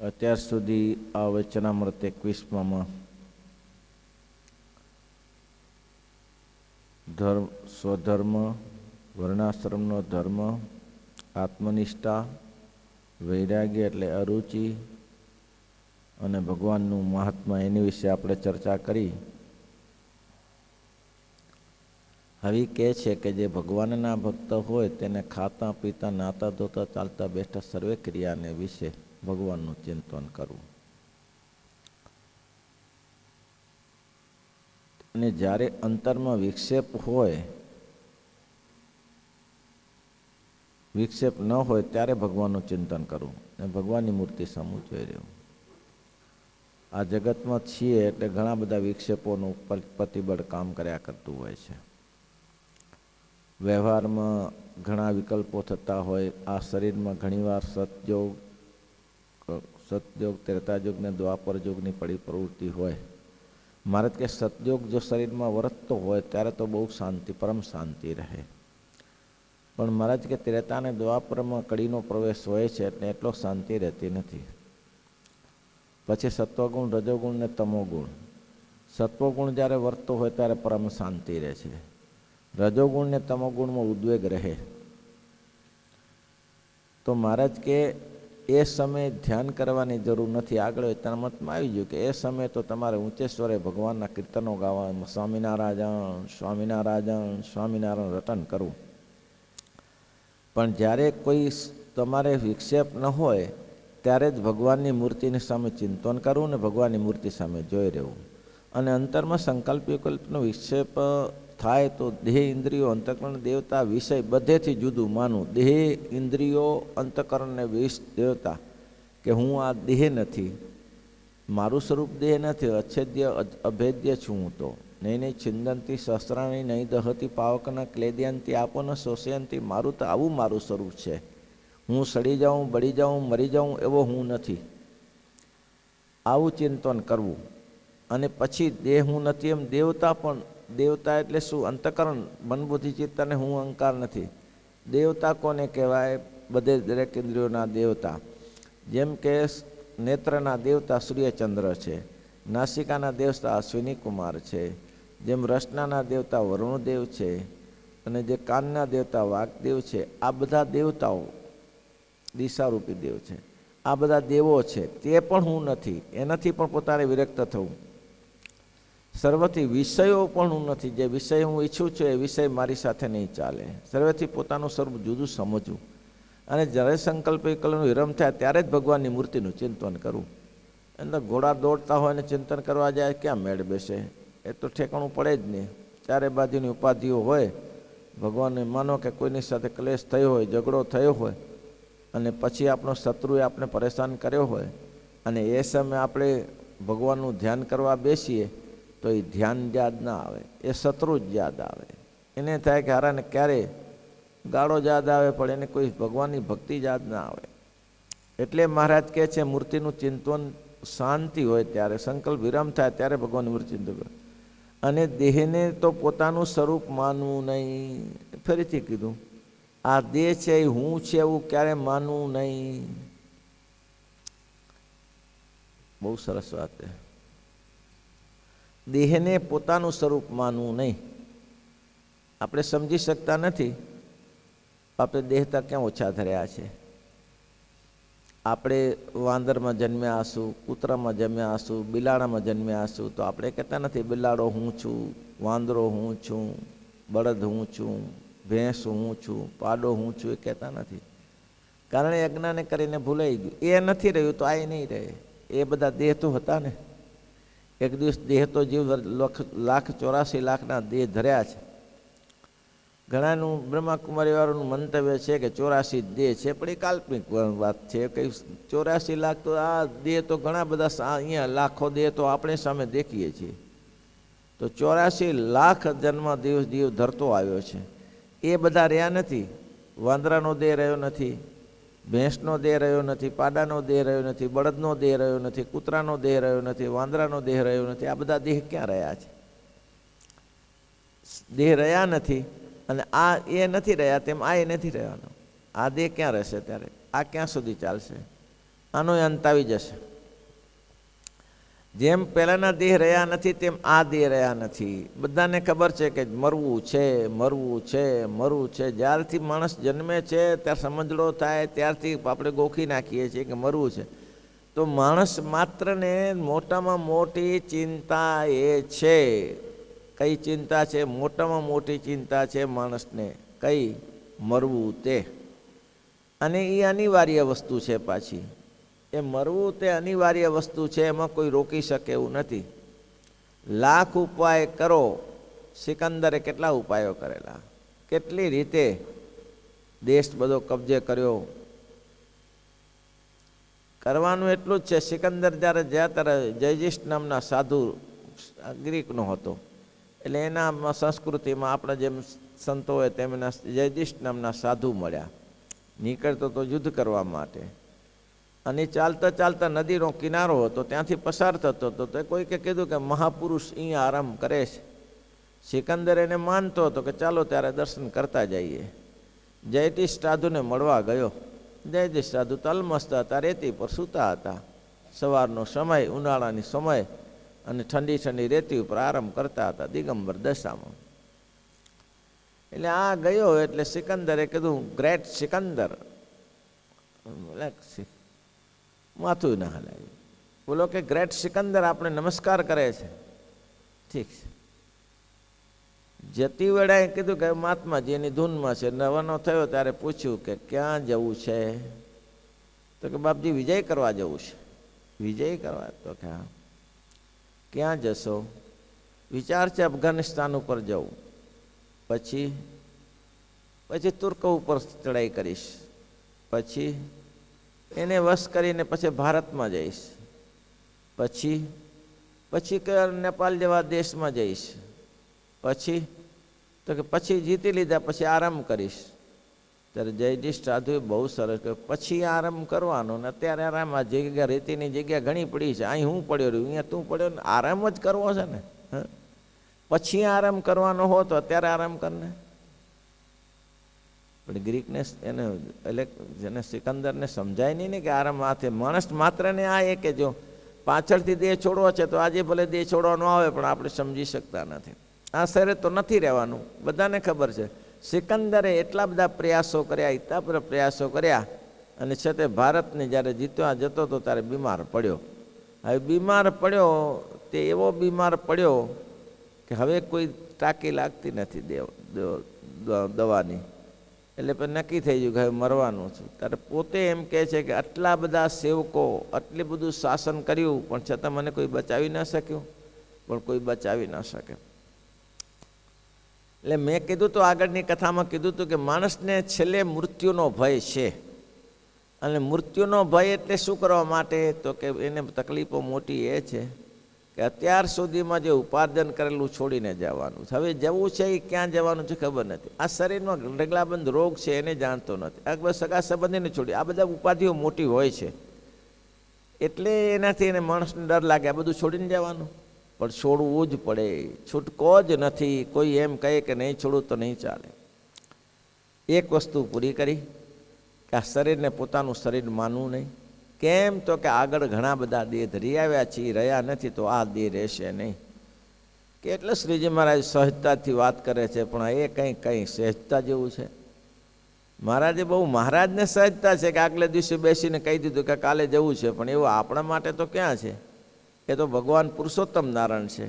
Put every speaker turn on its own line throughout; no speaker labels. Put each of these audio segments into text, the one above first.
અત્યાર સુધી આ વચનામૃત 21માં ધર્મ, સ્વધર્મ, વર્ણાશ્રમનો ધર્મ, આત્મનિષ્ઠા, વૈરાગ્ય એટલે અરુચિ અને ભગવાનનું મહાત્મા એની વિશે આપણે ચર્ચા કરી. હવે કહે છે કે જે ભગવાનના ભક્ત હોય તેને ખાતા પીતા નાતા ધોતા ચાલતા બેઠતા સર્વે ક્રિયાને વિશે ભગવાનનું ચિંતન કરવું. અને જ્યારે અંતરમાં વિક્ષેપ હોય, વિક્ષેપ ન હોય ત્યારે ભગવાનનું ચિંતન કરવું અને ભગવાનની મૂર્તિ સામું જોઈ રહેવું. આ જગતમાં છીએ એટલે ઘણા બધા વિક્ષેપોનું પ્રતિબળ કામ કર્યા કરતું હોય છે. વ્યવહારમાં ઘણા વિકલ્પો થતા હોય. આ શરીરમાં ઘણીવાર સતયુગ, ત્રેતાયુગ ને દ્વાપર યુગની પડી પ્રવૃત્તિ હોય. મારે કે સતયુગ જો શરીરમાં વર્તતો હોય ત્યારે તો બહુ શાંતિ, પરમ શાંતિ રહે. પણ મહારાજ કે ત્રેતા અને દ્વાપરમાં કડીનો પ્રવેશ હોય છે એટલે એટલો શાંતિ રહેતી નથી. પછી સત્વગુણ, રજોગુણ ને તમોગુણ. સત્વગુણ જ્યારે વર્તતો હોય ત્યારે પરમ શાંતિ રહે છે. રજોગુણ ને તમોગુણમાં ઉદ્વેગ રહે. તો મહારાજ કે એ સમયે ધ્યાન કરવાની જરૂર નથી. આગળ તન્મતમાં આવી ગયું કે એ સમયે તો તમારે ઊંચે સ્વરે ભગવાનના કીર્તનો ગાવા, સ્વામિનારાયણ સ્વામિનારાયણ સ્વામિનારાયણ રટન કરવું. પણ જ્યારે કોઈ તમારે વિક્ષેપ ન હોય ત્યારે જ ભગવાનની મૂર્તિની સામે ચિંતન કરવું ને ભગવાનની મૂર્તિ સામે જોઈ રહેવું. અને અંતરમાં સંકલ્પ વિકલ્પનો વિક્ષેપ થાય તો દેહ, ઇન્દ્રિયો, અંતઃકરણ, દેવતા, વિષય બધેથી જુદું માનવું. દેહ, ઇન્દ્રિયો, અંતઃકરણ ને વિષ દેવતા કે હું આ દેહ નથી, મારું સ્વરૂપ દેહ નથી, અચ્છેદ્ય અભેદ્ય છું હું તો. નહીં છિંદંતી શસ્ત્રાણી નહીં દહતી પાવકના ક્લેદ્યંતી આપો ન શોષયંતી. મારું તો આવું મારું સ્વરૂપ છે. હું સડી જાઉં, બળી જાઉં, મરી જાઉં એવો હું નથી. આવું ચિંતન કરવું. અને પછી દેહ હું નથી એમ દેવતા પણ. દેવતા એટલે શું? અંતઃકરણ, મન બુદ્ધિ ચિત્ત અને હું અહંકાર નથી. દેવતા કોને કહેવાય? બધે દરેક ઇન્દ્રિયોના દેવતા. જેમ કે નેત્રના દેવતા સૂર્યચંદ્ર છે, નાસિકાના દેવતા અશ્વિની કુમાર છે, જેમ રસનાના દેવતા વરુણદેવ છે, અને જે કાનના દેવતા વાઘદેવ છે. આ બધા દેવતાઓ દિશારૂપી દેવ છે. આ બધા દેવો છે. તે પણ હું નથી. એનાથી પણ પોતાને વિરક્ત થવું. સર્વથી વિષયો પણ હું નથી. જે વિષય હું ઈચ્છું છું એ વિષય મારી સાથે નહીં ચાલે. સર્વેથી પોતાનું સ્વરૂપ જુદું સમજવું. અને જ્યારે સંકલ્પ વિકલ્પનો વિરમ થાય ત્યારે જ ભગવાનની મૂર્તિનું ચિંતન કરવું. અંદર ઘોડા દોડતા હોય ને ચિંતન કરવા જાય ક્યાં મેળ બેસે? એ તો ઠેકાણું પડે જ નહીં. ચારે બાજુની ઉપાધિઓ હોય. ભગવાનને માનો કે કોઈની સાથે ક્લેશ થયો હોય, ઝઘડો થયો હોય, અને પછી આપણો શત્રુએ આપણે પરેશાન કર્યો હોય, અને એ સમયે આપણે ભગવાનનું ધ્યાન કરવા બેસીએ તો એ ધ્યાન યાદ ના આવે, એ શત્રુ જ યાદ આવે. એને થાય કે હારાને ક્યારે ગાળો યાદ આવે પણ એને કોઈ ભગવાનની ભક્તિ યાદ ના આવે. એટલે મહારાજ કહે છે મૂર્તિનું ચિંતન શાંતિ હોય ત્યારે, સંકલ્પ વિરામ થાય ત્યારે ભગવાનની મૂર્તિ ચિંતન કરે. અને દેહને તો પોતાનું સ્વરૂપ માનવું નહીં. ફરીથી કીધું, આ દેહ છે એ હું છે એવું ક્યારે માનવું નહીં. બહુ સરસ વાત છે. દેહને પોતાનું સ્વરૂપ માનવું નહીં. આપણે સમજી શકતા નથી. આપણે દેહતા ક્યાં ઓછા ધર્યા છે. આપણે વાંદરમાં જન્મ્યા હશું, કૂતરામાં જન્મ્યા હશું, બિલાડામાં જન્મ્યા હશું, તો આપણે કહેતા નથી બિલાડો હું છું, વાંદરો હું છું, બળદ હું છું, ભેંસ હું છું, પાડો હું છું, એ કહેતા નથી. કારણ એ અજ્ઞાને કરીને ભૂલાઈ ગયું. એ નથી રહ્યું તો આ નહીં રહે. એ બધા દેહ તો હતા ને. એક દિવસ દેહ તો જીવ 1,84,00,000 દેહ ધર્યા છે. ઘણાનું બ્રહ્માકુમારીવાળાનું મંતવ્ય છે કે 84 દેહ છે, પણ એ કાલ્પનિક વાત છે. કંઈ 84 લાખ તો આ દેહ તો ઘણા બધા અહીંયા લાખો દેહ તો આપણે સામે દેખીએ છીએ. તો 84 લાખ જન્મ દિવસ જીવ ધરતો આવ્યો છે. એ બધા રહ્યા નથી. વાંદરાનો દેહ રહ્યો નથી, ભેંસનો દેહ રહ્યો નથી, પાડાનો દેહ રહ્યો નથી, બળદનો દેહ રહ્યો નથી, કૂતરાનો દેહ રહ્યો નથી, વાંદરાનો દેહ રહ્યો નથી. આ બધા દેહ ક્યાં રહ્યા છે? દેહ રહ્યા નથી. અને આ એ નથી રહ્યા તેમ આ એ નથી રહેવાનો. આ દેહ ક્યાં રહેશે ત્યારે? આ ક્યાં સુધી ચાલશે? આનો અંત આવી જશે. જેમ પહેલાંના દેહ રહ્યા નથી તેમ આ દેહ રહ્યા નથી. બધાને ખબર છે કે મરવું છે, મરવું છે, મરવું છે. જ્યારથી માણસ જન્મે છે ત્યારે સમજડો થાય ત્યારથી આપણે ગોખી નાખીએ છીએ કે મરવું છે. તો માણસ માત્રને મોટામાં મોટી ચિંતા એ છે. કઈ ચિંતા છે? મોટામાં મોટી ચિંતા છે માણસને. કઈ? મરવું તે. અને એ અનિવાર્ય વસ્તુ છે પાછી. એ મરવું તે અનિવાર્ય વસ્તુ છે, એમાં કોઈ રોકી શકે એવું નથી. લાખ ઉપાય કરો, સિકંદરે કેટલા ઉપાયો કરેલા, કેટલી રીતે દેશ બધો કબજે કર્યો. કરવાનું એટલું જ છે. સિકંદર જ્યારે જ્યાં ત્યારે જયજીષ્ઠ નામના સાધુ ગ્રીકનો હતો, એટલે એના સંસ્કૃતિમાં આપણા જેમ સંતો હોય તેમના જયજીષ્ઠ નામના સાધુ મળ્યા. નીકળતો તો યુદ્ધ કરવા માટે, અને ચાલતા ચાલતા નદીનો કિનારો હતો, ત્યાંથી પસાર થતો હતો. તો કોઈકે કીધું કે મહાપુરુષ અહીંયા આરામ કરે છે. સિકંદર એને માનતો હતો કે ચાલો ત્યારે દર્શન કરતા જઈએ. જયજીષ્ઠ સાધુને મળવા ગયો. જયજીષ્ઠ સાધુ તલમસ્ત હતા, રેતી પર સૂતા હતા. સવારનો સમય, ઉનાળાની સમય, અને ઠંડી ઠંડી રેતી ઉપર આરામ કરતા હતા દિગંબર દશામાં. એટલે આ ગયો એટલે સિકંદરે કીધું, ગ્રેટ સિકંદર, માથું ના હલાવ્યું. બોલો કે ગ્રેટ સિકંદર આપણે નમસ્કાર કરે છે. ઠીક છે. જતી વેળાએ કીધું કે મહાત્માજી એની ધૂનમાં છે. નવાનો થયો ત્યારે પૂછ્યું કે ક્યાં જવું છે? તો કે બાપજી વિજય કરવા જવું છે. વિજય કરવા? તો કે હા. ક્યાં જશો? વિચાર છે અફઘાનિસ્તાન ઉપર જવું, પછી તુર્કો ઉપર ચડાઈ કરીશ, પછી એને વશ કરીને પછી ભારતમાં જઈશ, પછી કે નેપાળ જેવા દેશમાં જઈશ, પછી તો કે પછી જીતી લીધા પછી આરામ કરીશ. ત્યારે જયજીષ્ઠ સાધુએ બહુ સરસ કહ્યું, પછી આરામ કરવાનો ને અત્યારે આરામ. આ જગ્યા રેતીની જગ્યા ઘણી પડી છે, અહીં હું પડ્યો રહ્યું, અહીંયા તું પડ્યો ને, આરામ જ કરવો છે ને. પછી આરામ કરવાનો હો તો અત્યારે આરામ કરને. પણ ગ્રીકને એને એટલે જેને સિકંદરને સમજાય નહીં ને કે આરામ હાથે. માણસ માત્રને આ એ કે જો પાછળથી દેહ છોડવો છે તો આજે ભલે દેહ છોડવાનો આવે, પણ આપણે સમજી શકતા નથી. આ શરીરે તો નથી રહેવાનું, બધાને ખબર છે. સિકંદરે એટલા બધા પ્રયાસો કર્યા, એટલા બધા પ્રયાસો કર્યા, અને છતાં ભારતને જ્યારે જીતવા જતો હતો ત્યારે બીમાર પડ્યો. હવે બીમાર પડ્યો તે એવો બીમાર પડ્યો કે હવે કોઈ ટાંકી લાગતી નથી દવાની. એટલે પણ નક્કી થઈ ગયું કે હવે મરવાનું છું. ત્યારે પોતે એમ કહે છે કે આટલા બધા સેવકો, આટલું બધું શાસન કર્યું, પણ છતાં મને કોઈ બચાવી ન શક્યું, પણ કોઈ બચાવી ન શકે. એટલે મેં કીધું તો આગળની કથામાં કીધું હતું કે માણસને છેલ્લે મૃત્યુનો ભય છે. અને મૃત્યુનો ભય એટલે શું કરવા માટે? તો કે એને તકલીફો મોટી એ છે કે અત્યાર સુધીમાં જે ઉપાર્જન કરેલું છોડીને જવાનું. હવે જવું છે એ ક્યાં જવાનું છે ખબર નથી. આ શરીરમાં ઢગલાબંધ રોગ છે એને જાણતો નથી. આ બધા સગા સંબંધીને છોડી, આ બધા ઉપાધિઓ મોટી હોય છે, એટલે એનાથી એને માણસને ડર લાગે આ બધું છોડીને જવાનું. પણ છોડવું જ પડે, છૂટકો જ નથી. કોઈ એમ કહે કે નહીં છોડવું તો નહીં ચાલે. એક વસ્તુ પૂરી કરી કે આ શરીરને પોતાનું શરીર માનવું નહીં. કેમ? તો કે આગળ ઘણા બધા દેહ ધરી આવ્યા છીએ, રહ્યા નથી તો આ દેહ રહેશે નહીં. કે એટલે શ્રીજી મહારાજ સહજતાથી વાત કરે છે, પણ એ કંઈ સહજતા જેવું છે? મહારાજે બહુ મહારાજને સહજતા છે કે આગલે દિવસે બેસીને કહી દીધું કે કાલે જવું છે, પણ એવું આપણા માટે તો ક્યાં છે? એ તો ભગવાન પુરુષોત્તમ નારાયણ છે.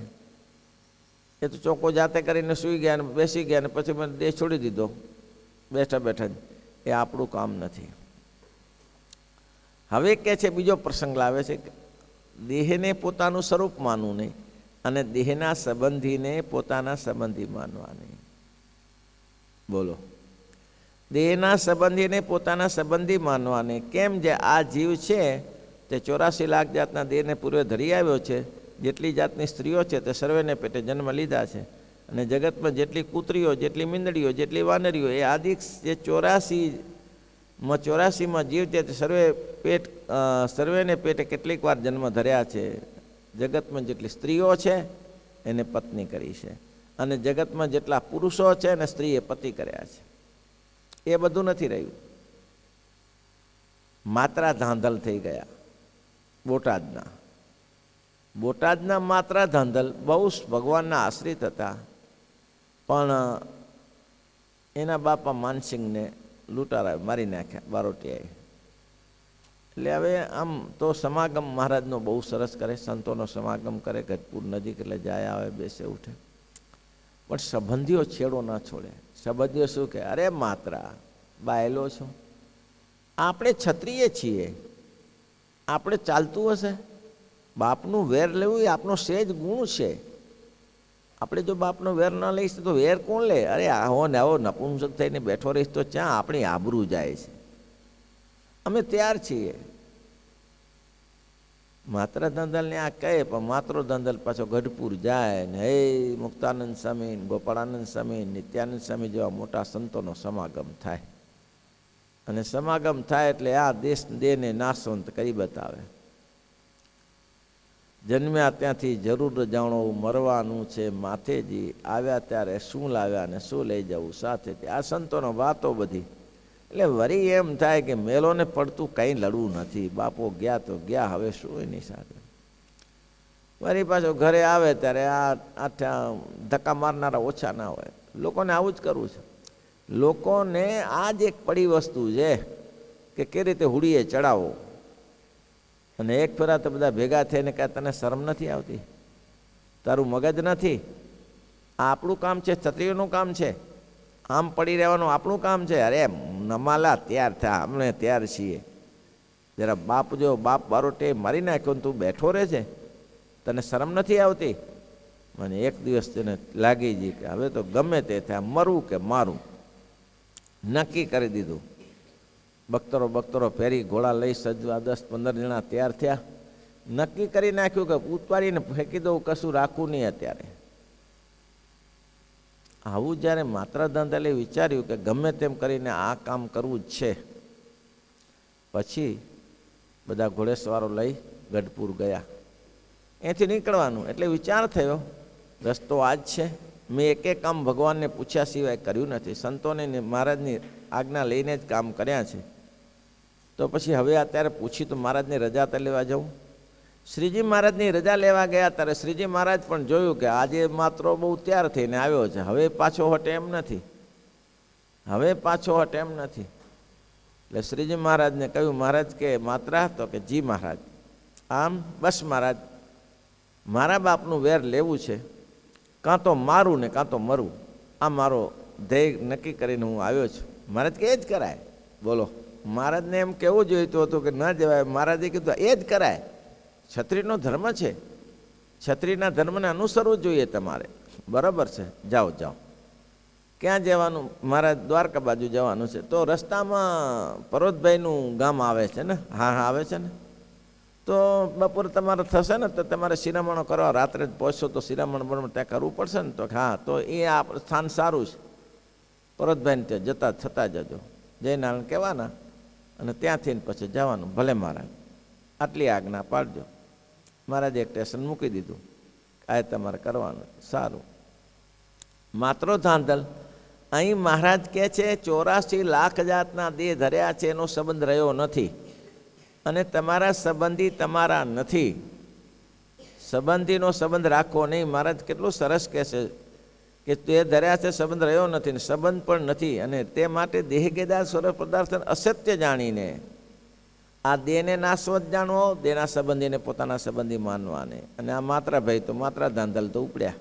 એ તો ચોખ્ખો જાતે કરીને સૂઈ ગયા ને બેસી ગયા ને પછી મને દેહ છોડી દીધો બેઠા બેઠા જ. એ આપણું કામ નથી. હવે કે છે બીજો પ્રસંગ લાવે છે કે દેહને પોતાનું સ્વરૂપ માનવું નહીં, અને દેહના સંબંધીને પોતાના સંબંધી માનવા નહીં. બોલો, દેહના સંબંધીને પોતાના સંબંધી માનવા નહીં. કેમ? જે આ જીવ છે તે 84 લાખ જાતના દેહને પૂર્વે ધરી આવ્યો છે. જેટલી જાતની સ્ત્રીઓ છે તે સર્વેને પેટે જન્મ લીધા છે. અને જગતમાં જેટલી કૂતરીઓ, જેટલી મીંદડીઓ, જેટલી વાનરીઓ, એ આદિ જે 84માં જીવ છે તે સર્વેને પેટે કેટલીક વાર જન્મ ધર્યા છે. જગતમાં જેટલી સ્ત્રીઓ છે એને પત્ની કરી છે, અને જગતમાં જેટલા પુરુષો છે એને સ્ત્રીએ પતિ કર્યા છે. એ બધું નથી રહ્યું. માત્રા ધાંધલ થઈ ગયા. બોટાદના માત્રા ધાંધલ બહુ ભગવાનના આશ્રિત હતા, પણ એના બાપા માનસિંહને લૂંટારા મારી નાખ્યા બારોટિયાએ. એટલે હવે આમ તો સમાગમ મહારાજનો બહુ સરસ કરે, સંતોનો સમાગમ કરે, ગઢપુર નજીક એટલે જાય આવે બેસે ઉઠે, પણ સંબંધીઓ છેડો ના છોડે. સંબંધીઓ શું કે, અરે માત્રા બાયલો છો, આપણે ક્ષત્રિય છીએ, આપણે ચાલતું હશે? બાપનું વેર લેવું એ આપણો સહેજ ગુણ છે. આપણે જો બાપનો વેર ન લઈશું તો વેર કોણ લે? અરે આવો ને આવો નપુંસક થઈને બેઠો રહીશ તો ક્યાં આપણી આબરૂ જાય છે. અમે તૈયાર છીએ. માત્ર ધંધલને આ કહે, પણ માત્રો ધંધલ પાછો ગઢપુર જાય ને હે મુક્તાનંદ સ્વામી, ગોપાળાનંદ સ્વામી, નિત્યાનંદ સ્વામી જેવા મોટા સંતોનો સમાગમ થાય. અને સમાગમ થાય એટલે આ દેશ દેહને નાશવંત કરી બતાવે. જન્મ્યા ત્યાંથી જરૂર જાણો મરવાનું છે માથેજી, આવ્યા ત્યારે શું લાવ્યા ને શું લઈ જવું સાથેથી. આ સંતોનો વાતો બધી. એટલે વળી એમ થાય કે મેલોને પડતું કંઈ લડવું નથી, બાપો ગયા તો ગયા, હવે શું એની સાથે. વળી પાછો ઘરે આવે ત્યારે આ ધક્કા મારનારા ઓછા ના હોય. લોકોને આવું જ કરવું છે. લોકોને આ જ એક પડી વસ્તુ છે કે કઈ રીતે હુડીએ ચડાવો. અને એક ફેરા તો બધા ભેગા થઈને કાંઈ તને શરમ નથી આવતી? તારું મગજ નથી? આ આપણું કામ છે, ક્ષત્રિયોનું કામ છે. આમ પડી રહેવાનું આપણું કામ છે. અરે નમાલા તૈયાર થા, અમને તૈયાર છીએ. જરા બાપ જો બાપ બારોટે મારી નાખ્યો ને તું બેઠો રહે છે, તને શરમ નથી આવતી? મને એક દિવસ તેને લાગી ગઈ કે હવે તો ગમે તે થાય, મરવું કે મારું. નક્કી કરી દીધું. બખ્તરો ફેરી ઘોડા લઈ સજવા 10-15 જણા તૈયાર થયા. નક્કી કરી નાખ્યું કે ઉતારીને ફેંકી દઉં, કશું રાખવું નહીં અત્યારે. આવું જ્યારે માત્ર ધંધલે વિચાર્યું કે ગમે તેમ કરીને આ કામ કરવું જ છે, પછી બધા ઘોડેસવારો લઈ ગઢપુર ગયા. અહીંથી નીકળવાનું એટલે વિચાર થયો રસ્તો આ જ છે. મેં એક કામ ભગવાનને પૂછ્યા સિવાય કર્યું નથી, સંતોને મહારાજની આજ્ઞા લઈને જ કામ કર્યા છે. તો પછી હવે અત્યારે પૂછી તો મહારાજની રજા તો લેવા જવું. શ્રીજી મહારાજની રજા લેવા ગયા ત્યારે શ્રીજી મહારાજ પણ જોયું કે આજે માત્ર બહુ તૈયાર થઈને આવ્યો છે, હવે પાછો હટે એમ નથી. એટલે શ્રીજી મહારાજને કહ્યું, મહારાજ કે માત્રા? તો કે જી મહારાજ. આમ બસ મહારાજ, મારા બાપનું વેર લેવું છે, કાં તો મારું ને કાં તો મરું. આ મારો ધ્યેય નક્કી કરીને હું આવ્યો છું. મહારાજ કે એ જ કરાય. બોલો, મહારાજને એમ કહેવું જોઈતું હતું કે ન જવાય, મહારાજે કીધું એ જ કરાય. ક્ષત્રિયનો ધર્મ છે, ક્ષત્રિયના ધર્મને અનુસરવું જોઈએ તમારે. બરાબર છે, જાઓ જાઓ. ક્યાં જવાનું? મારા દ્વારકા બાજુ જવાનું છે. તો રસ્તામાં પર્વતભાઈનું ગામ આવે છે ને? હા આવે છે ને. તો બપોરે તમારે થશે ને તો તમારે શિરામણો કરવા, રાત્રે જ પહોંચશો તો શિરામણ ત્યાં કરવું પડશે ને? તો હા, તો એ આ સ્થાન સારું છે. પર્વતભાઈને ત્યાં જતા થતા જજો, જયનારાયણ કહેવાના અને ત્યાંથી પછી જવાનું. ભલે મહારાજ, આટલી આજ્ઞા પાડજો. મહારાજે એક સ્ટેશન મૂકી દીધું. આ તમારે કરવાનું. સારું. માત્ર ધાંધલ અહીં મહારાજ કહે છે 84 લાખ જાતના દેહ ધર્યા છે, એનો સંબંધ રહ્યો નથી. અને તમારા સંબંધી તમારા નથી. સંબંધીનો સંબંધ રાખો નહીં. મહારાજ કેટલું સરસ કહે છે કે તે ધર્યા છે, સંબંધ રહ્યો નથી ને સંબંધ પણ નથી. અને તે માટે દેહગેદાર સ્વરૂપ પદાર્થ અસત્ય જાણીને આ દેહને નાશવત જાણવો, દેના સંબંધીને પોતાના સંબંધી માનવાને. અને આ માત્રા ભાઈ તો માત્રા ધાંધલ તો ઉપડ્યા.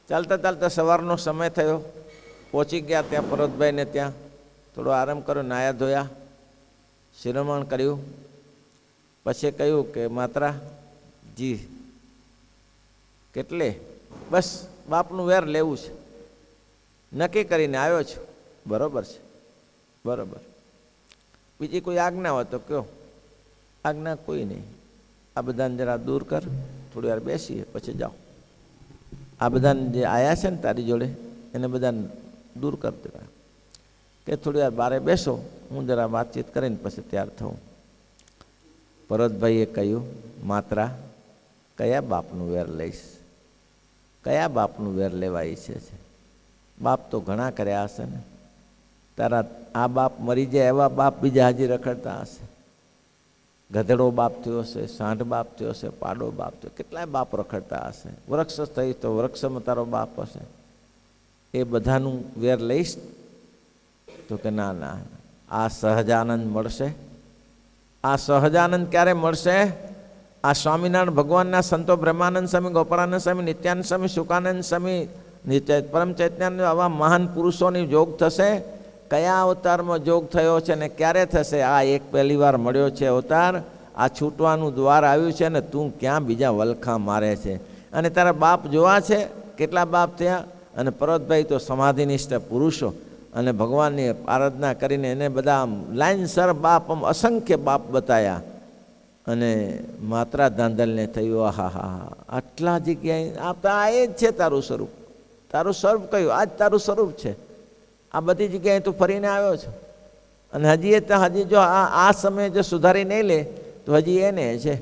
ચાલતા ચાલતા સવારનો સમય થયો. પહોંચી ગયા ત્યાં પર્વતભાઈને. ત્યાં થોડો આરામ કર્યો, નાયા ધોયા, શિરોમણ કર્યું. પછી કહ્યું કે માત્રા જી કેટલે? બસ બાપનું વેર લેવું છે, નક્કી કરીને આવ્યો છું. બરાબર છે, બરાબર. બીજી કોઈ આજ્ઞા હોય તો કહો. આજ્ઞા કોઈ નહીં. આ બધાને જરા દૂર કર, થોડી વાર બેસીએ પછી જાઓ. આ બધાને જે આવ્યા છે ને તારી જોડે એને બધાને દૂર કરી દેવા કે થોડી વાર બારે બેસો, હું જરા વાતચીત કરીને પછી તૈયાર થઉં. ભરતભાઈએ કહ્યું, માત્રા કયા બાપનું વેર લઈશ? કયા બાપનું વેર લેવા ઈચ્છે છે? બાપ તો ઘણા કર્યા હશે ને. તારા આ બાપ મરી જાય એવા બાપ બીજા હજી રખડતા હશે. ગધેડો બાપ થયો હશે, સાંઢ બાપ થયો હશે, પાડો બાપ થયો, કેટલાય બાપ રખડતા હશે. વૃક્ષ થઈ તો વૃક્ષમાં તારો બાપ હશે. એ બધાનું વેર લઈશ? તો કે ના ના, આ સહજાનંદ મળશે. આ સહજાનંદ ક્યારે મળશે? આ સ્વામિનારાયણ ભગવાનના સંતો બ્રહ્માનંદ સ્વામી, ગોપાળાનંદ સ્વામી, નિત્યાનંદ સ્વામી, સુકાનંદ સ્વામી, પરમ ચૈતન્ય આવા મહાન પુરુષોની જોગ થશે. કયા અવતારમાં જોગ થયો છે ને ક્યારે થશે? આ એક પહેલી વાર મળ્યો છે અવતાર. આ છૂટવાનું દ્વાર આવ્યું છે ને તું ક્યાં બીજા વલખા મારે છે? અને તારા બાપ જોવા છે કેટલા બાપ થયા? અને પર્વતભાઈ તો સમાધિનિષ્ઠ પુરુષો અને ભગવાનની આરાધના કરીને એને બધા લાઈનસર બાપ, અસંખ્ય બાપ બતાવ્યા. અને માત્રા ધાંધલને થયું આહા હા, આટલા જગ્યાએ આ એ જ છે તારું સ્વરૂપ. તારું સ્વરૂપ કયું? આ જ તારું સ્વરૂપ છે. આ બધી જગ્યાએ તું ફરીને આવ્યો છે. અને હજી જો આ સમય જો સુધારી નહીં લે તો હજી એને છે.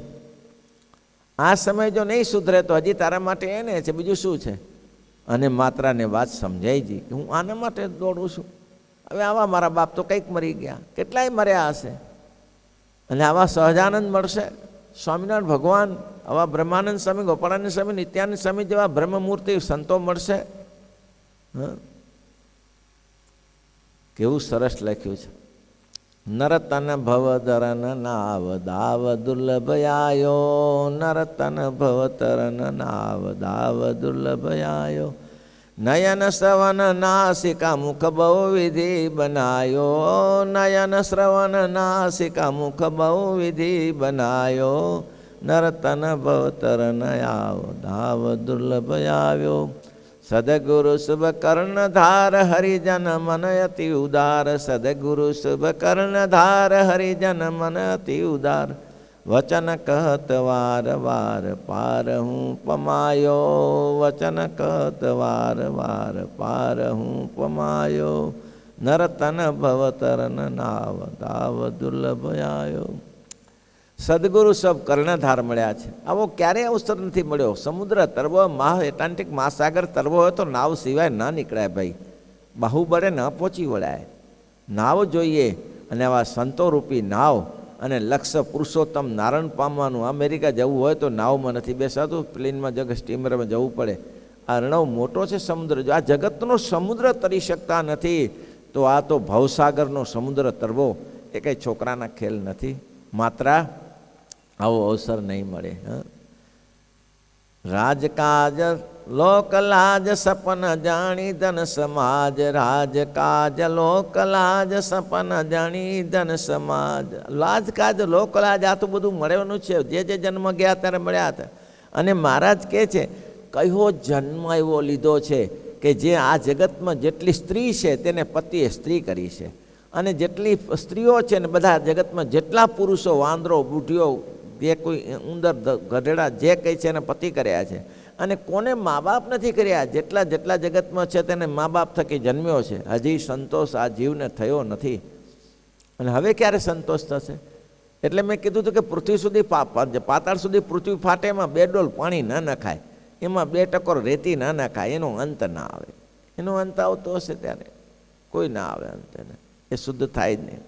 આ સમય જો નહીં સુધરે તો હજી તારા માટે એને છે, બીજું શું છે? અને માત્રાને વાત સમજાઈ ગઈ કે હું આના માટે દોડું છું. હવે આવા મારા બાપ તો કંઈક મરી ગયા, કેટલાય મર્યા હશે. અને આવા સહજાનંદ મળશે. સ્વામિનારાયણ ભગવાન, આવા બ્રહ્માનંદ સ્વામી, ગોપાળાનંદ સ્વામી, નિત્યાનંદ સ્વામી જેવા બ્રહ્મમૂર્તિ સંતો મળશે. કેવું સરસ લખ્યું છે. નરતન ભવતરન નાવ દાવ દુર્લભયાયો, નરતન ભવતરન નાવ દાવ દુર્લભયાયો, નયન શ્રવણ નાસિકા મુખ બહુવિધિ બનાયો, નયન શ્રવણ નાસિકા મુખ બહુવિધિ બનાયો, નરતન ભવતરન આવ દાવ દુર્લભયાયો, સદગુરુ શુભ કર્ણધાર હરિજન મન અતિ ઉદાર, સદગુરુ શુભ કર્ણધાર હરિજન મન અતિ ઉદાર, વચન કહત વાર વાર પાર હું પમાયો, વચન કહત વાર વાર પાર હું પમાયો, નરતન ભવતરન નાવ દાવ દુર્લભયાયો. સદગુરુ સબ કર્ણધાર મળ્યા છે. આવો ક્યારેય અવસર નથી મળ્યો. સમુદ્ર તરવો, એટલાન્ટિક મહાસાગર તરવો હોય તો નાવ સિવાય ના નીકળાય ભાઈ. બાહુબળે ન પહોંચી વળાય. નાવ જોઈએ. અને આવા સંતોરૂપી નાવ અને લક્ષ્ય પુરુષોત્તમ નારાયણ પામવાનું. અમેરિકા જવું હોય તો નાવમાં નથી બેસાતું, પ્લેનમાં સ્ટીમરમાં જવું પડે. આ રણવ મોટો છે સમુદ્ર. જો આ જગતનો સમુદ્ર તરી શકતા નથી તો આ તો ભવસાગરનો સમુદ્ર તરવો એ કંઈ છોકરાના ખેલ નથી. માત્ર આવો અવસર નહીં મળે. રાજકાજ લોકલાજ સપન જાણી ધન સમાજ, રાજકાજ લોકલાજ સપન જાણી ધન સમાજ. લાજકાજ લોકલાજ આ તો બધું મળવાનું છે. જે જન્મ ગયા ત્યારે મળ્યા હતા. અને મહારાજ કહે છે કયો જન્મ એવો લીધો છે કે જે આ જગતમાં જેટલી સ્ત્રી છે તેને પતિએ સ્ત્રી કરી છે. અને જેટલી સ્ત્રીઓ છે ને બધા જગતમાં જેટલા પુરુષો, વાંદરો, બુઢીઓ, જે કોઈ ઉંદર, ગધેડા જે કંઈ છે એને પતિ કર્યા છે. અને કોને મા બાપ નથી કર્યા. જેટલા જગતમાં છે તેને મા બાપ થકી જન્મ્યો છે. હજી સંતોષ આ જીવને થયો નથી. અને હવે ક્યારે સંતોષ થશે? એટલે મેં કીધું હતું કે પૃથ્વી સુધી પાતાળ સુધી પૃથ્વી ફાટે, એમાં 2 ડોલ પાણી ન નખાય, એમાં 2 ટકોર રેતી ન નખાય, એનો અંત ના આવે. એનો અંત આવતો હશે ત્યારે કોઈ ના આવે અંત એને. એ શુદ્ધ થાય જ નહીં.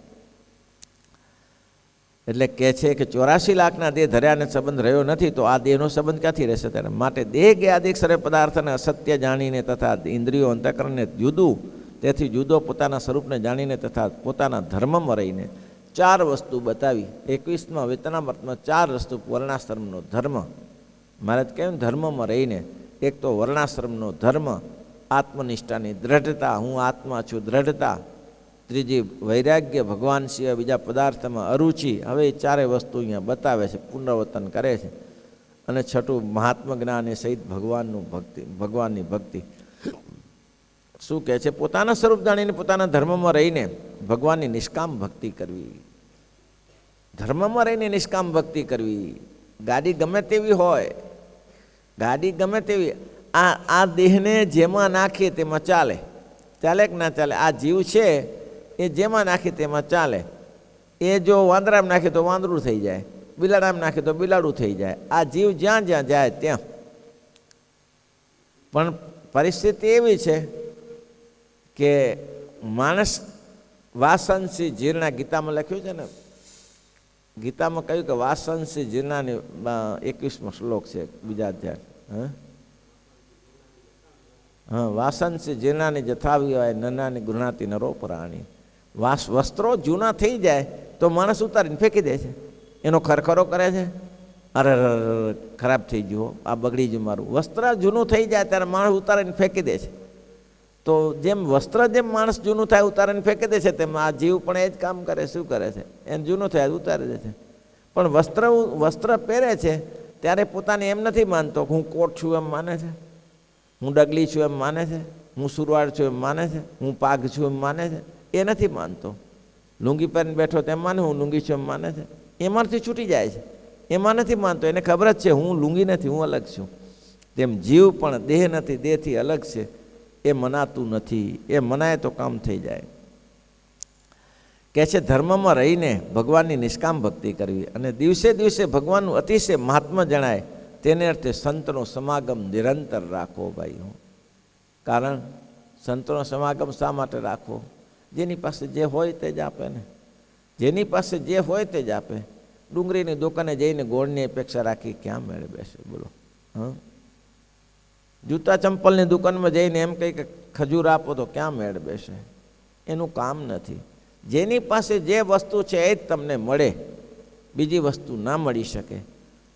એટલે કહે છે કે 84 લાખના દેહ ધર્યાને સંબંધ રહ્યો નથી તો આ દેહનો સંબંધ ક્યાંથી રહેશે ત્યારે? માટે દેહ જ્ઞાદિક સર્વે પદાર્થને અસત્ય જાણીને તથા ઇન્દ્રિયો અંતઃકરણને જુદું, તેથી જુદો પોતાના સ્વરૂપને જાણીને તથા પોતાના ધર્મમાં રહીને 4 વસ્તુ બતાવી. 21માં વેતનામૃતમાં 4 વસ્તુ. વર્ણાશ્રમનો ધર્મ, મહારાજ કેમ ધર્મમાં રહીને. એક તો વર્ણાશ્રમનો ધર્મ, આત્મનિષ્ઠાની દ્રઢતા, હું આત્મા છું દ્રઢતા. ત્રીજી વૈરાગ્ય, ભગવાન સિવાય બીજા પદાર્થમાં અરુચિ. હવે એ 4 વસ્તુ અહીંયા બતાવે છે, પુનરાવર્તન કરે છે. અને છઠ્ઠું મહાત્મા જ્ઞાન એ સહિત ભગવાનની ભક્તિ. શું કહે છે? પોતાના સ્વરૂપ જાણીને પોતાના ધર્મમાં રહીને ભગવાનની નિષ્કામ ભક્તિ કરવી. ધર્મમાં રહીને નિષ્કામ ભક્તિ કરવી. ગાડી ગમે તેવી હોય, ગાડી ગમે તેવી, આ દેહને જેમાં નાખીએ તેમાં ચાલે. ચાલે કે ના ચાલે? આ જીવ છે એ જેમાં નાખે તેમાં ચાલે. એ જો વાંદરામાં નાખે તો વાંદરું થઈ જાય, બિલાડામાં નાખે તો બિલાડું થઈ જાય. આ જીવ જ્યાં જ્યાં જાય ત્યાં. પણ પરિસ્થિતિ એવી છે કે માણસ વાસનસી જીર્ણા, ગીતામાં લખ્યું છે ને, ગીતામાં કહ્યું કે વાસંસી જીર્ણાની 21મો શ્લોક છે બીજા અધ્યાય. હા, વાસંસી જીર્ણાની જથાવિવાય નનાની ગૃહાતી નરો પ્રાણી. વસ્ત્રો જૂના થઈ જાય તો માણસ ઉતારીને ફેંકી દે છે, એનો ખરખરો કરે છે, અરે ખરાબ થઈ ગયું, આ બગડી ગયું મારું. વસ્ત્ર જૂનું થઈ જાય ત્યારે માણસ ઉતારીને ફેંકી દે છે. તો જેમ વસ્ત્ર જેમ માણસ જૂનું થાય ઉતારીને ફેંકી દે છે તેમ આ જીવ પણ એ જ કામ કરે. શું કરે છે? એને જૂનું થાય ઉતારી દે છે. પણ વસ્ત્ર પહેરે છે ત્યારે પોતાને એમ નથી માનતો કે હું કોટ છું એમ માને છે, હું ડગલી છું એમ માને છે, હું સુરવાળ છું એમ માને છે, હું પાઘ છું એમ માને છે. એ નથી માનતો. લુંગી પહેરીને બેઠો તેમ માને હું લુંગી છું એમ માને છે. એમાંથી છૂટી જાય છે, એમાં નથી માનતો. એને ખબર જ છે હું લુંગી નથી, હું અલગ છું. તેમ જીવ પણ દેહ નથી, દેહથી અલગ છે. એ મનાતું નથી. એ મનાય તો કામ થઈ જાય. કહે છે ધર્મમાં રહીને ભગવાનની નિષ્કામ ભક્તિ કરવી અને દિવસે દિવસે ભગવાનનું અતિશય મહાત્મા જણાય તેને અર્થે સંતનો સમાગમ નિરંતર રાખવો. ભાઈ હું કારણ સંતનો સમાગમ શા માટે રાખવો? જેની પાસે જે હોય તે જ આપે ને. જેની પાસે જે હોય તે જ આપે. ડુંગળીની દુકાને જઈને ગોળની અપેક્ષા રાખી ક્યાં મેળે બેસે? બોલો. જૂતા ચંપલની દુકાનમાં જઈને એમ કહી કે ખજૂર આપો તો ક્યાં મેળ બેસે? એનું કામ નથી. જેની પાસે જે વસ્તુ છે એ જ તમને મળે, બીજી વસ્તુ ના મળી શકે.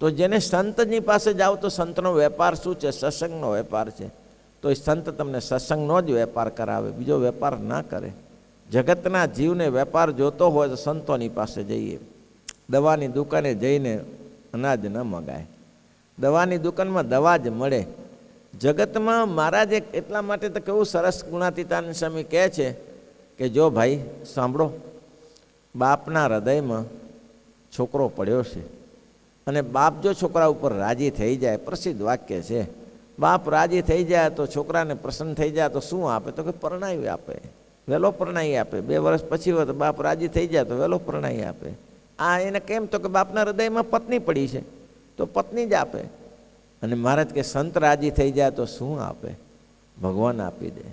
તો જેને સંતની પાસે જાઓ તો સંતનો વેપાર શું છે? સત્સંગનો વેપાર છે. તો એ સંત તમને સત્સંગનો જ વેપાર કરાવે, બીજો વેપાર ના કરે. જગતના જીવને વેપાર જોતો હોય તો સંતોની પાસે જઈએ. દવાની દુકાને જઈને અનાજ ન મગાય. દવાની દુકાનમાં દવા જ મળે. જગતમાં મહારાજે એટલા માટે તો કેવું સરસ ગુણાતીતાનંદ સ્વામી કહે છે કે જો ભાઈ સાંભળો, બાપના હૃદયમાં છોકરો પડ્યો છે અને બાપ જો છોકરા ઉપર રાજી થઈ જાય, પ્રસિદ્ધ વાક્ય છે, બાપ રાજી થઈ જાય તો છોકરાને પ્રસન્ન થઈ જાય તો શું આપે? તો કે પરણાવી આપે, વહેલો પરણાવી આપે. 2 વર્ષ પછી હોય તો બાપ રાજી થઈ જાય તો વહેલો પરણાવી આપે. આ એને કેમ? તો કે બાપના હૃદયમાં પત્ની પડી છે તો પત્ની જ આપે. અને મહારાજ કે સંત રાજી થઈ જાય તો શું આપે? ભગવાન આપી દે.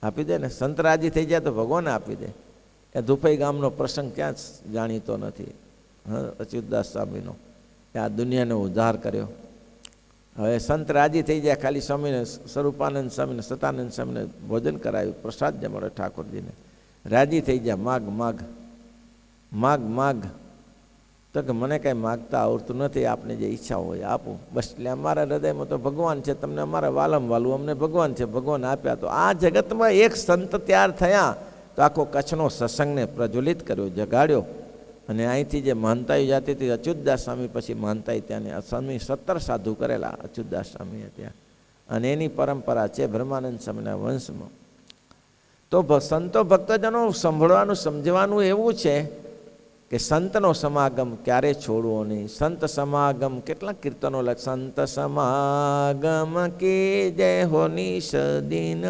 આપી દે ને. સંત રાજી થઈ જાય તો ભગવાન આપી દે. એ ધુફઈ ગામનો પ્રસંગ ક્યાં જાણીતો નથી? અચ્યુતદાસ સ્વામીનો. આ દુનિયાને ઉદ્ધાર કર્યો. હવે સંત રાજી થઈ જાય, ખાલી સ્વામીને, સ્વરૂપાનંદ સ્વામીને, સતાનંદ સ્વામીને ભોજન કરાવ્યું, પ્રસાદ જમાડ્યો ઠાકોરજીને, રાજી થઈ જાય. માગ માગ માગ માગ. તો કે મને કાંઈ માગતા આવડતું નથી, આપને જે ઈચ્છા હોય આપો બસ. એટલે અમારા હૃદયમાં તો ભગવાન છે, તમને અમારા વાલમ વાલું, અમને ભગવાન છે, ભગવાન આપ્યા. તો આ જગતમાં એક સંત તૈયાર થયા તો આખો કચ્છનો સત્સંગને પ્રજ્વલિત કર્યો, જગાડ્યો. અને અહીંથી જે મહાનતાઈ જાતી હતી અચ્યુતદાસ સ્વામી, પછી મહાનતાઈ ત્યાંને સ્વામી 17 સાધુ કરેલા અચ્યુતદાસ સ્વામીએ ત્યાં. અને એની પરંપરા છે બ્રહ્માનંદ સ્વામીના વંશમાં. તો સંતો ભક્તજનો સાંભળવાનું, સમજવાનું એવું છે કે સંતનો સમાગમ ક્યારે છોડવો નહીં. સંત સમાગમ કેટલા કીર્તનો લખ. સંત સમાગમ કે જય હો નિશ દિન,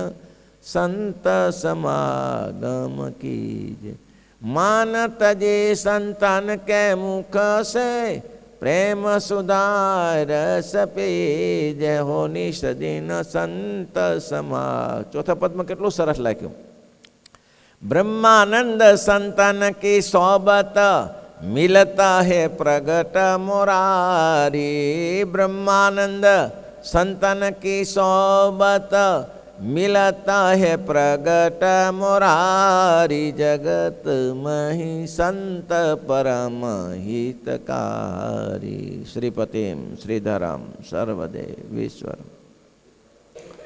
સંત સમાગમ કી જય. માન તજે સંતાન કે મુખ સે, પ્રેમ સુધાર સપે જય હો નિશ દિન સંત સમા. ચોથા પદમાં કેટલું સરસ લખ્યું. ब्रह्मानंद संतन की सोबत मिलता है प्रगट मुरारी. ब्रह्मानंद संतन की सोबत मिलता है प्रगट मुरारी. जगत मही संत परम हितकारी. श्रीपतिम श्रीधरम सर्वदेव ईश्वर.